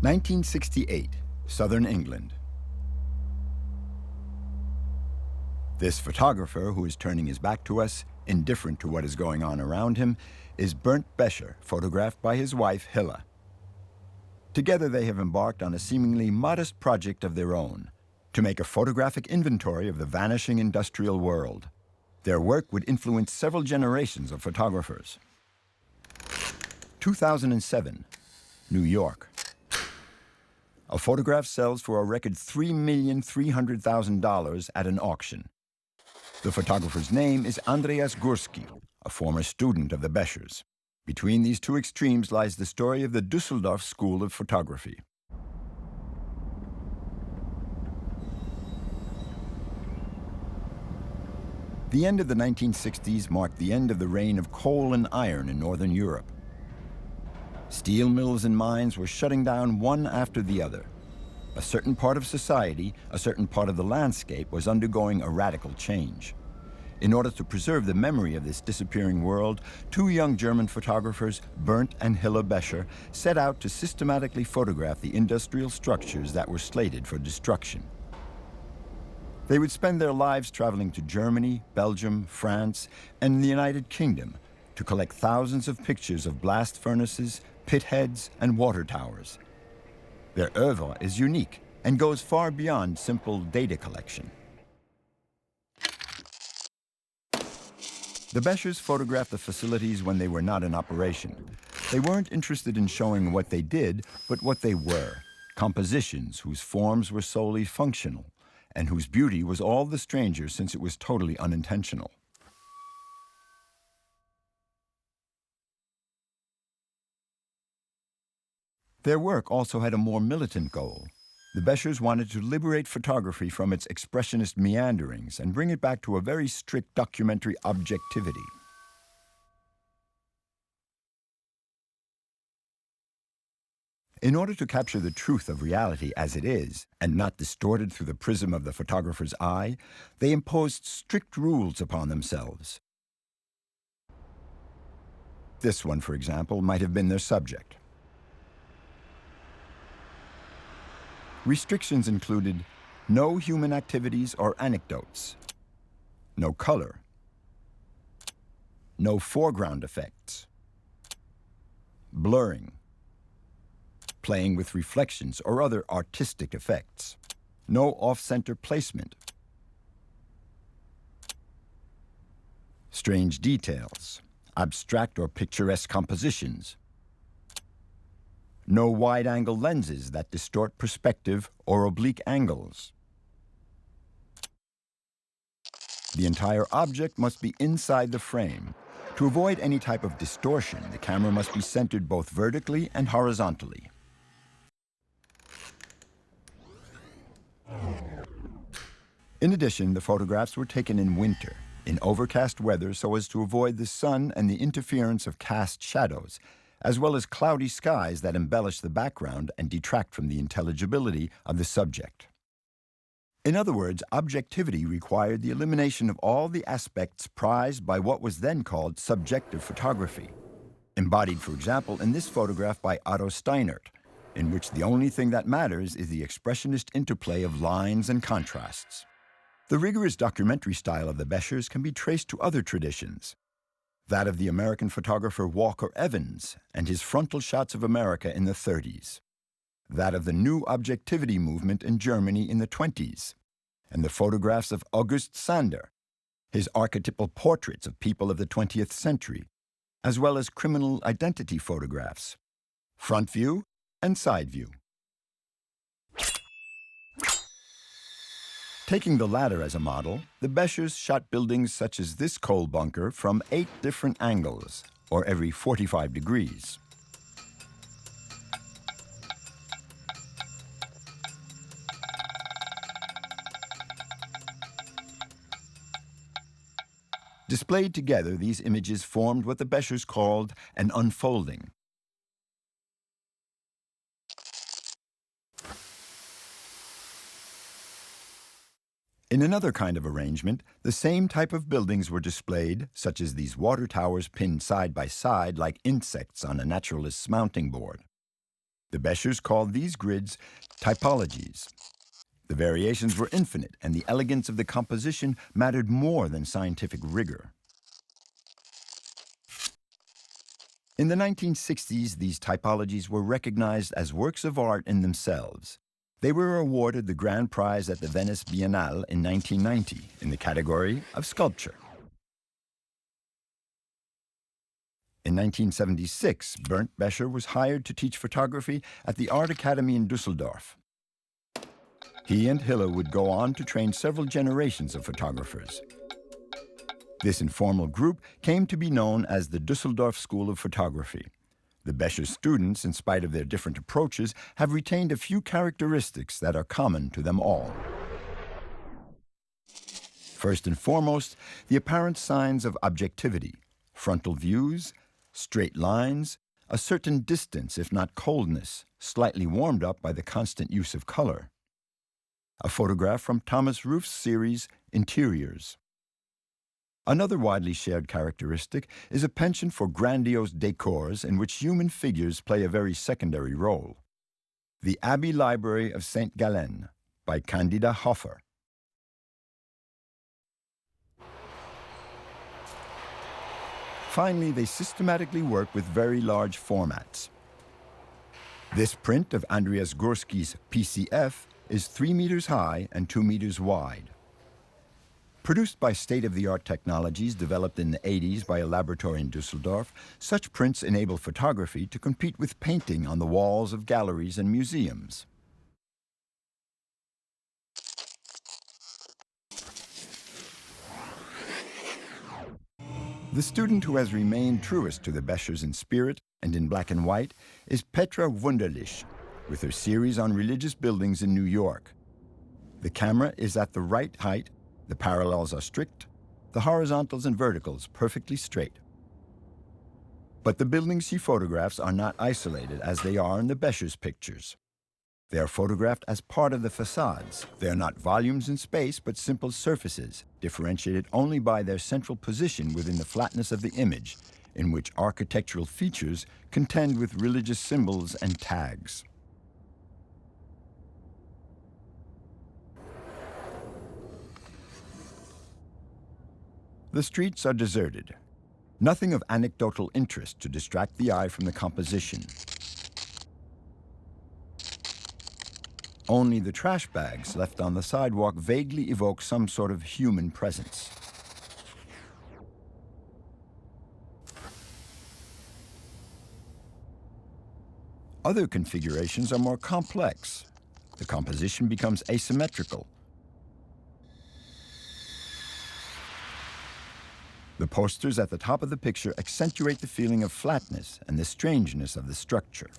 1968, Southern England. This photographer, who is turning his back to us, indifferent to what is going on around him, is Bernd Becher, photographed by his wife, Hila. Together they have embarked on a seemingly modest project of their own, to make a photographic inventory of the vanishing industrial world. Their work would influence several generations of photographers. 2007, New York. A photograph sells for a record $3,300,000 at an auction. The photographer's name is Andréas Gursky, a former student of the Bechers. Between these two extremes lies the story of the Düsseldor School of Photography. The end of the 1960s marked the end of the reign of coal and iron in Northern Europe. Steel mills and mines were shutting down one after the other. A certain part of society, a certain part of the landscape was undergoing a radical change. In order to preserve the memory of this disappearing world, two young German photographers, Bernd and Hila Becher, set out to systematically photograph the industrial structures that were slated for destruction. They would spend their lives traveling to Germany, Belgium, France, and the United Kingdom to collect thousands of pictures of blast furnaces, pit heads, and water towers. Their oeuvre is unique and goes far beyond simple data collection. The Bechers photographed the facilities when they were not in operation. They weren't interested in showing what they did, but what they were, compositions whose forms were solely functional, and whose beauty was all the stranger since it was totally unintentional. Their work also had a more militant goal. The Bechers wanted to liberate photography from its expressionist meanderings and bring it back to a very strict documentary objectivity. In order to capture the truth of reality as it is, and not distorted through the prism of the photographer's eye, they imposed strict rules upon themselves. This one, for example, might have been their subject. Restrictions included no human activities or anecdotes, no color, no foreground effects, blurring, playing with reflections or other artistic effects, no off-center placement, strange details, abstract or picturesque compositions, no wide-angle lenses that distort perspective or oblique angles. The entire object must be inside the frame. To avoid any type of distortion, the camera must be centered both vertically and horizontally. In addition, the photographs were taken in winter, in overcast weather so as to avoid the sun and the interference of cast shadows, as well as cloudy skies that embellish the background and detract from the intelligibility of the subject. In other words, objectivity required the elimination of all the aspects prized by what was then called subjective photography, embodied, for example, in this photograph by Otto Steinert, in which the only thing that matters is the expressionist interplay of lines and contrasts. The rigorous documentary style of the Bechers can be traced to other traditions. That of the American photographer Walker Evans and his frontal shots of America in the 30s. That of the new objectivity movement in Germany in the 20s. And the photographs of August Sander, his archetypal portraits of people of the 20th century, as well as criminal identity photographs, front view and side view. Taking the latter as a model, the Bechers shot buildings such as this coal bunker from 8 different angles, or every 45 degrees. Displayed together, these images formed what the Bechers called an unfolding. In another kind of arrangement, the same type of buildings were displayed, such as these water towers pinned side by side like insects on a naturalist's mounting board. The Bechers called these grids typologies. The variations were infinite, and the elegance of the composition mattered more than scientific rigor. In the 1960s, these typologies were recognized as works of art in themselves. They were awarded the grand prize at the Venice Biennale in 1990 in the category of sculpture. In 1976, Bernd Becher was hired to teach photography at the Art Academy in Düsseldorf. He and Hila would go on to train several generations of photographers. This informal group came to be known as the Düsseldorf School of Photography. The Becher students, in spite of their different approaches, have retained a few characteristics that are common to them all. First and foremost, the apparent signs of objectivity: frontal views, straight lines, a certain distance, if not coldness, slightly warmed up by the constant use of color. A photograph from Thomas Ruff's series, Interiors. Another widely shared characteristic is a penchant for grandiose decors in which human figures play a very secondary role. The Abbey Library of St. Gallen by Candida Hoffer. Finally, they systematically work with very large formats. This print of Andréas Gursky's PCF is 3 meters high and 2 meters wide. Produced by state-of-the-art technologies developed in the 80s by a laboratory in Düsseldorf, such prints enable photography to compete with painting on the walls of galleries and museums. The student who has remained truest to the Bechers in spirit and in black and white is Petra Wunderlich, with her series on religious buildings in New York. The camera is at the right height, the parallels are strict, the horizontals and verticals perfectly straight. But the buildings she photographs are not isolated as they are in the Bechers pictures. They are photographed as part of the facades. They are not volumes in space, but simple surfaces, differentiated only by their central position within the flatness of the image, in which architectural features contend with religious symbols and tags. The streets are deserted. Nothing of anecdotal interest to distract the eye from the composition. Only the trash bags left on the sidewalk vaguely evoke some sort of human presence. Other configurations are more complex. The composition becomes asymmetrical. The posters at the top of the picture accentuate the feeling of flatness and the strangeness of the structure.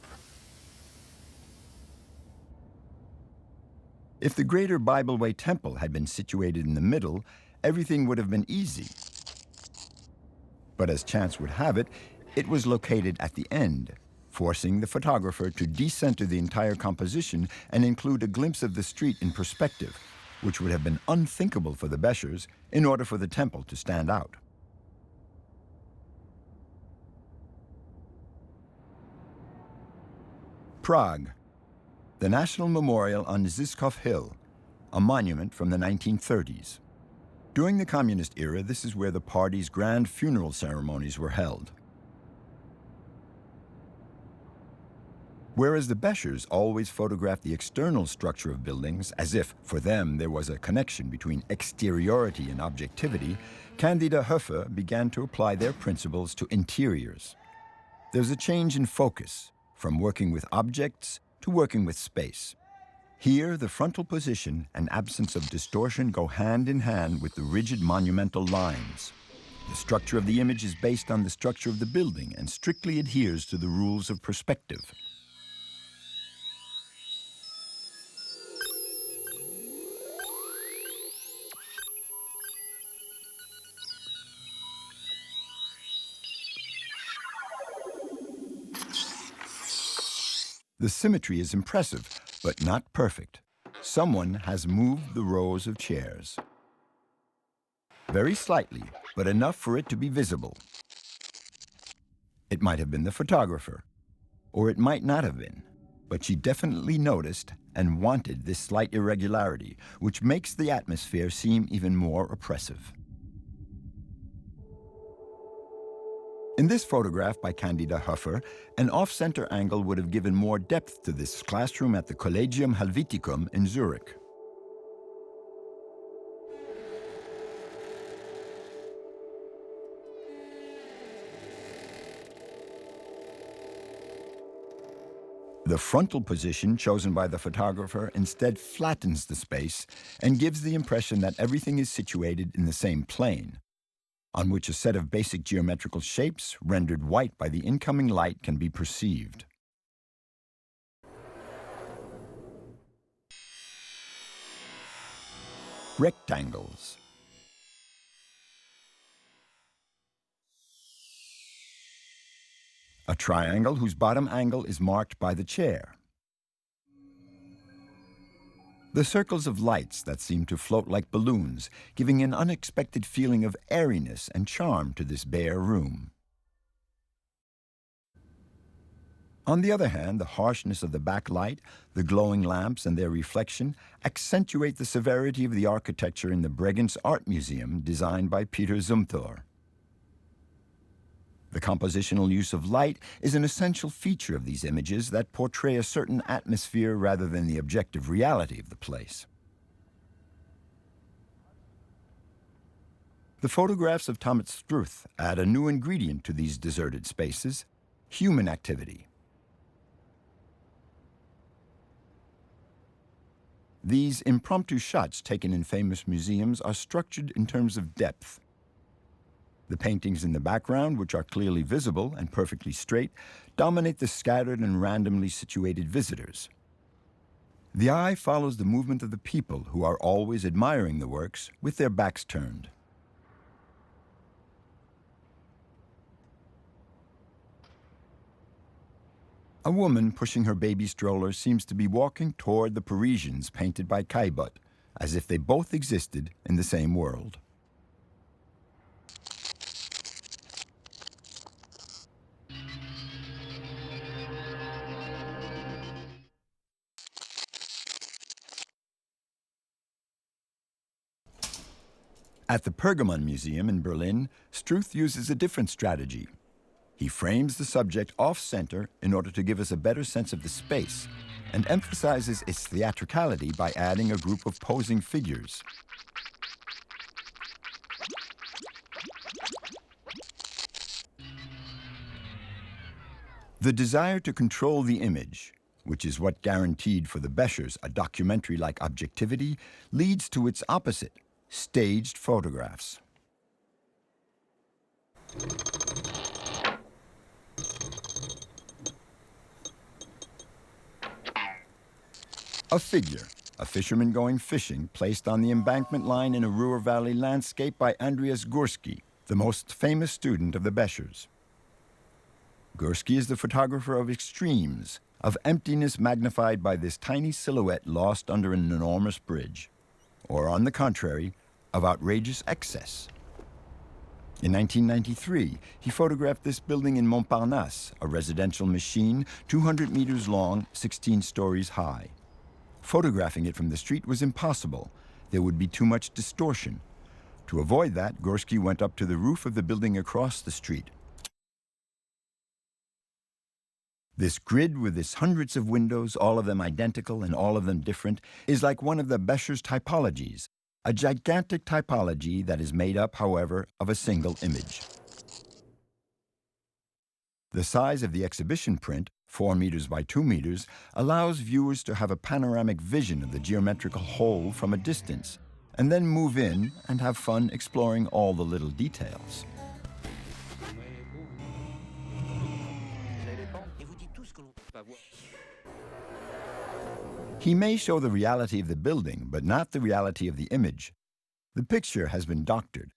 If the Greater Bible Way Temple had been situated in the middle, everything would have been easy. But as chance would have it, it was located at the end, forcing the photographer to decenter the entire composition and include a glimpse of the street in perspective, which would have been unthinkable for the Bechers in order for the temple to stand out. Prague, the National Memorial on Žižkov Hill, a monument from the 1930s. During the communist era, this is where the party's grand funeral ceremonies were held. Whereas the Bechers always photographed the external structure of buildings as if, for them, there was a connection between exteriority and objectivity, Candida Hoffer began to apply their principles to interiors. There's a change in focus, from working with objects to working with space. Here, the frontal position and absence of distortion go hand in hand with the rigid monumental lines. The structure of the image is based on the structure of the building and strictly adheres to the rules of perspective. The symmetry is impressive, but not perfect. Someone has moved the rows of chairs. Very slightly, but enough for it to be visible. It might have been the photographer, or it might not have been. But she definitely noticed and wanted this slight irregularity, which makes the atmosphere seem even more oppressive. In this photograph by Candida Höfer, an off-center angle would have given more depth to this classroom at the Collegium Helveticum in Zurich. The frontal position chosen by the photographer instead flattens the space and gives the impression that everything is situated in the same plane, on which a set of basic geometrical shapes, rendered white by the incoming light, can be perceived. Rectangles. A triangle whose bottom angle is marked by the chair. The circles of lights that seem to float like balloons, giving an unexpected feeling of airiness and charm to this bare room. On the other hand, the harshness of the backlight, the glowing lamps and their reflection accentuate the severity of the architecture in the Bregenz Art Museum designed by Peter Zumthor. The compositional use of light is an essential feature of these images that portray a certain atmosphere rather than the objective reality of the place. The photographs of Thomas Struth add a new ingredient to these deserted spaces: human activity. These impromptu shots taken in famous museums are structured in terms of depth. The paintings in the background, which are clearly visible and perfectly straight, dominate the scattered and randomly situated visitors. The eye follows the movement of the people, who are always admiring the works with their backs turned. A woman pushing her baby stroller seems to be walking toward the Parisians painted by Caillebotte, as if they both existed in the same world. At the Pergamon Museum in Berlin, Struth uses a different strategy. He frames the subject off-center in order to give us a better sense of the space, and emphasizes its theatricality by adding a group of posing figures. The desire to control the image, which is what guaranteed for the Bechers a documentary-like objectivity, leads to its opposite: staged photographs. A figure, a fisherman going fishing, placed on the embankment line in a Ruhr Valley landscape by Andréas Gursky, the most famous student of the Bechers. Gursky is the photographer of extremes, of emptiness magnified by this tiny silhouette lost under an enormous bridge, or on the contrary, of outrageous excess. In 1993, he photographed this building in Montparnasse, a residential machine 200 meters long, 16 stories high. Photographing it from the street was impossible. There would be too much distortion. To avoid that, Gursky went up to the roof of the building across the street. This grid with its hundreds of windows, all of them identical and all of them different, is like one of the Bechers typologies, a gigantic typology that is made up, however, of a single image. The size of the exhibition print, 4 meters by 2 meters, allows viewers to have a panoramic vision of the geometrical whole from a distance, and then move in and have fun exploring all the little details. He may show the reality of the building, but not the reality of the image. The picture has been doctored.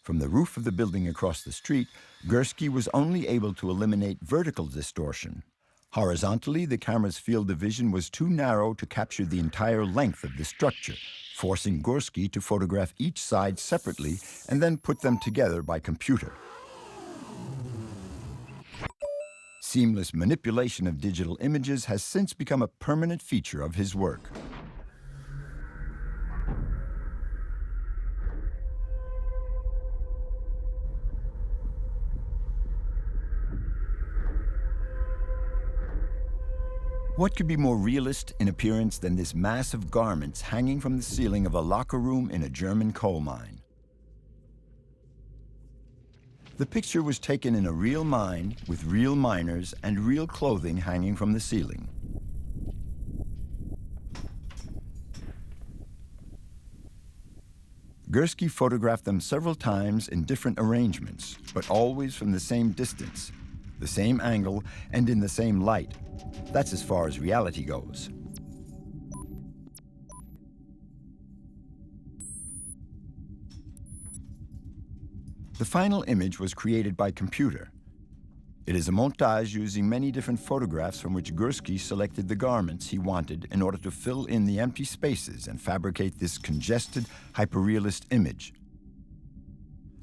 From the roof of the building across the street, Gursky was only able to eliminate vertical distortion. Horizontally, the camera's field of vision was too narrow to capture the entire length of the structure, forcing Gursky to photograph each side separately and then put them together by computer. Seamless manipulation of digital images has since become a permanent feature of his work. What could be more realist in appearance than this mass of garments hanging from the ceiling of a locker room in a German coal mine? The picture was taken in a real mine with real miners and real clothing hanging from the ceiling. Gursky photographed them several times in different arrangements, but always from the same distance, the same angle, and in the same light. That's as far as reality goes. The final image was created by computer. It is a montage using many different photographs from which Gursky selected the garments he wanted in order to fill in the empty spaces and fabricate this congested, hyperrealist image.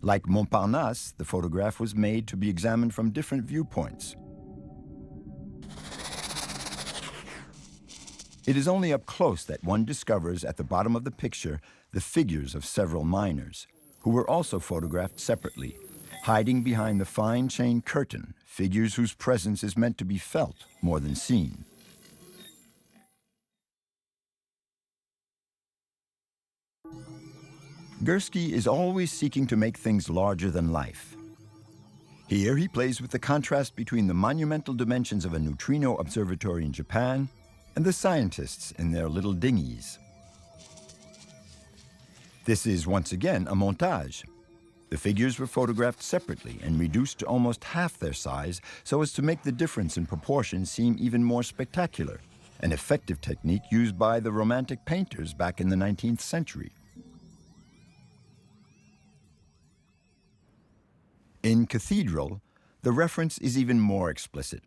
Like Montparnasse, the photograph was made to be examined from different viewpoints. It is only up close that one discovers at the bottom of the picture the figures of several miners, who were also photographed separately, hiding behind the fine chain curtain, figures whose presence is meant to be felt more than seen. Gursky is always seeking to make things larger than life. Here he plays with the contrast between the monumental dimensions of a neutrino observatory in Japan and the scientists in their little dinghies. This is once again a montage. The figures were photographed separately and reduced to almost half their size so as to make the difference in proportion seem even more spectacular, an effective technique used by the Romantic painters back in the 19th century. In Cathedral, the reference is even more explicit.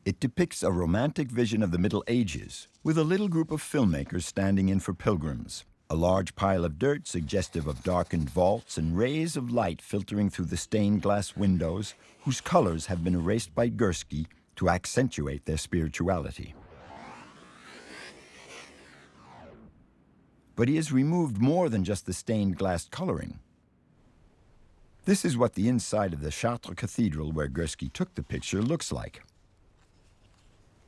It depicts a romantic vision of the Middle Ages, with a little group of filmmakers standing in for pilgrims, a large pile of dirt suggestive of darkened vaults and rays of light filtering through the stained glass windows, whose colors have been erased by Gursky to accentuate their spirituality. But he has removed more than just the stained glass coloring. This is what the inside of the Chartres Cathedral, where Gursky took the picture, looks like.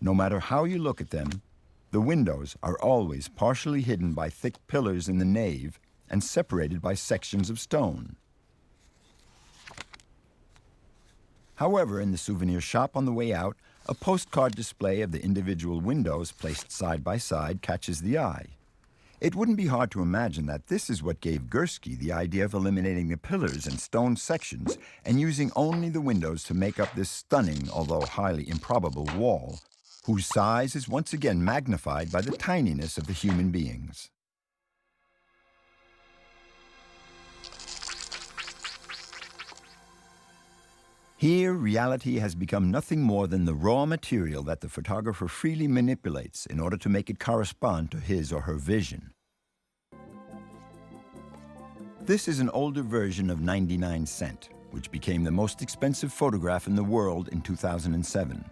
No matter how you look at them, the windows are always partially hidden by thick pillars in the nave and separated by sections of stone. However, in the souvenir shop on the way out, a postcard display of the individual windows placed side by side catches the eye. It wouldn't be hard to imagine that this is what gave Gursky the idea of eliminating the pillars and stone sections and using only the windows to make up this stunning, although highly improbable, wall, whose size is once again magnified by the tininess of the human beings. Here, reality has become nothing more than the raw material that the photographer freely manipulates in order to make it correspond to his or her vision. This is an older version of 99 cent, which became the most expensive photograph in the world in 2007.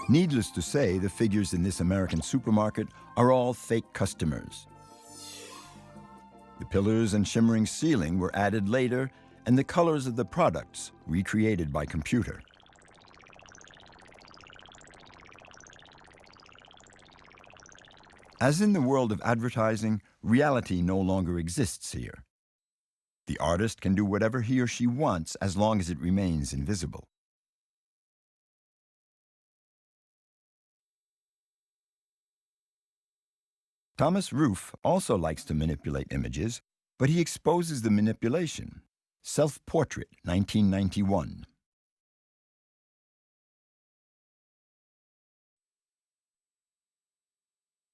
Needless to say, the figures in this American supermarket are all fake customers. The pillars and shimmering ceiling were added later, and the colors of the products recreated by computer. As in the world of advertising, reality no longer exists here. The artist can do whatever he or she wants as long as it remains invisible. Thomas Roof also likes to manipulate images, but he exposes the manipulation. Self-Portrait, 1991.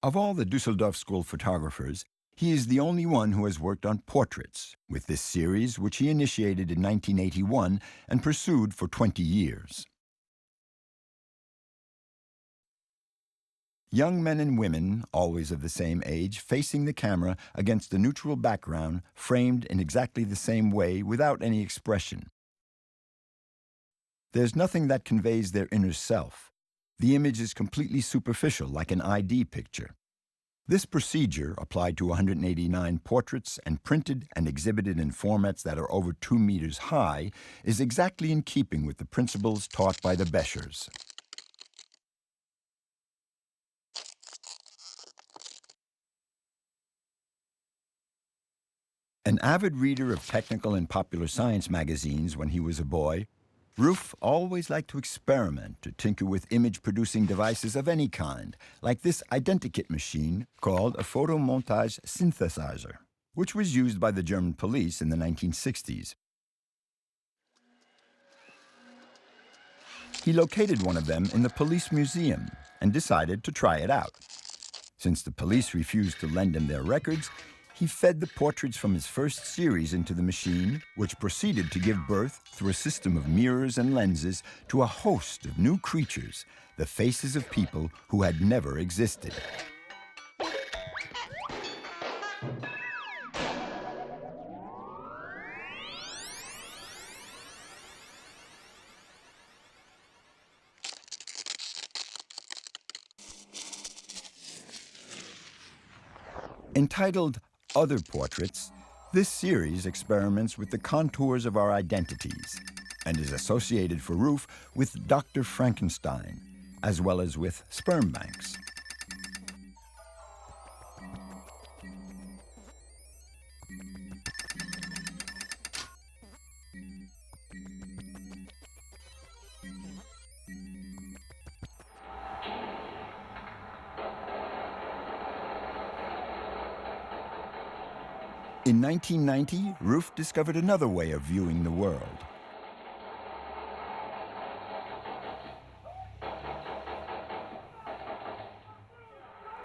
Of all the Düsseldorf School photographers, he is the only one who has worked on portraits, with this series which he initiated in 1981 and pursued for 20 years. Young men and women, always of the same age, facing the camera against a neutral background, framed in exactly the same way without any expression. There's nothing that conveys their inner self. The image is completely superficial, like an ID picture. This procedure, applied to 189 portraits and printed and exhibited in formats that are over 2 meters high, is exactly in keeping with the principles taught by the Bechers. An avid reader of technical and popular science magazines when he was a boy, Ruf always liked to experiment, to tinker with image-producing devices of any kind, like this identikit machine called a photomontage synthesizer, which was used by the German police in the 1960s. He located one of them in the police museum and decided to try it out. Since the police refused to lend him their records, he fed the portraits from his first series into the machine, which proceeded to give birth, through a system of mirrors and lenses, to a host of new creatures, the faces of people who had never existed. Entitled Other Portraits, this series experiments with the contours of our identities and is associated for Ruf with Dr. Frankenstein, as well as with sperm banks. In 1990, Ruf discovered another way of viewing the world.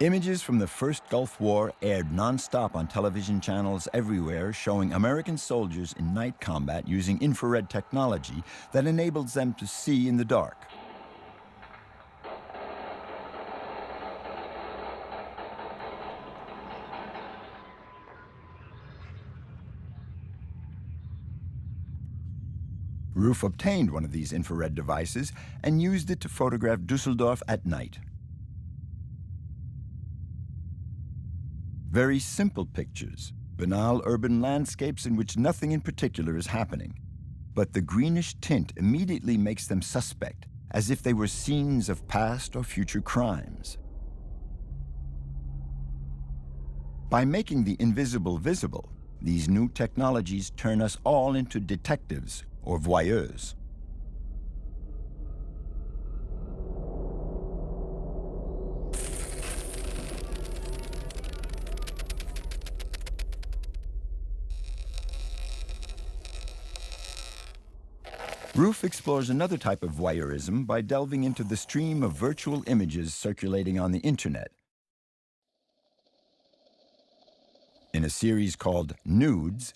Images from the First Gulf War aired non-stop on television channels everywhere, showing American soldiers in night combat using infrared technology that enables them to see in the dark. Ruf obtained one of these infrared devices and used it to photograph Düsseldorf at night. Very simple pictures, banal urban landscapes in which nothing in particular is happening. But the greenish tint immediately makes them suspect, as if they were scenes of past or future crimes. By making the invisible visible, these new technologies turn us all into detectives or voyeurs. Ruf explores another type of voyeurism by delving into the stream of virtual images circulating on the internet. In a series called Nudes,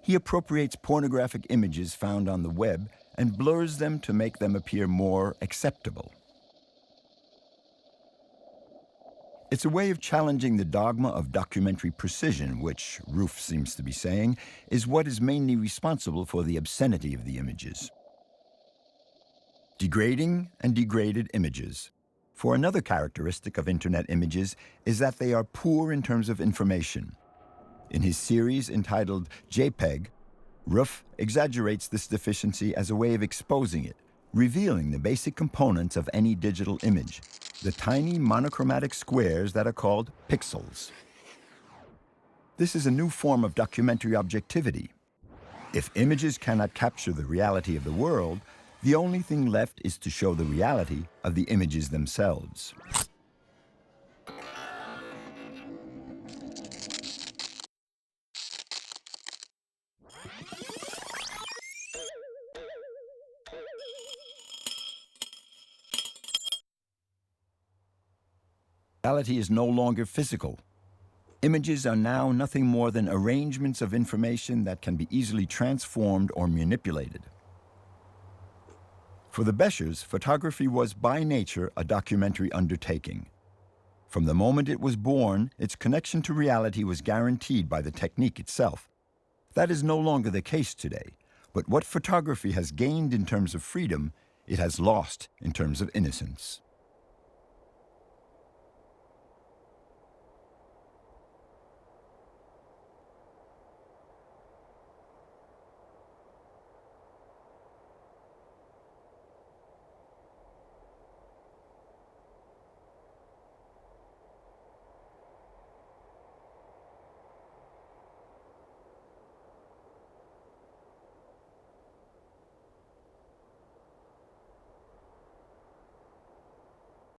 he appropriates pornographic images found on the web and blurs them to make them appear more acceptable. It's a way of challenging the dogma of documentary precision, which, Ruf seems to be saying, is what is mainly responsible for the obscenity of the images. Degrading and degraded images. For another characteristic of internet images is that they are poor in terms of information. In his series entitled JPEG, Ruf exaggerates this deficiency as a way of exposing it, revealing the basic components of any digital image, the tiny monochromatic squares that are called pixels. This is a new form of documentary objectivity. If images cannot capture the reality of the world, the only thing left is to show the reality of the images themselves. Reality is no longer physical. Images are now nothing more than arrangements of information that can be easily transformed or manipulated. For the Bechers, photography was by nature a documentary undertaking. From the moment it was born, its connection to reality was guaranteed by the technique itself. That is no longer the case today, but what photography has gained in terms of freedom, it has lost in terms of innocence.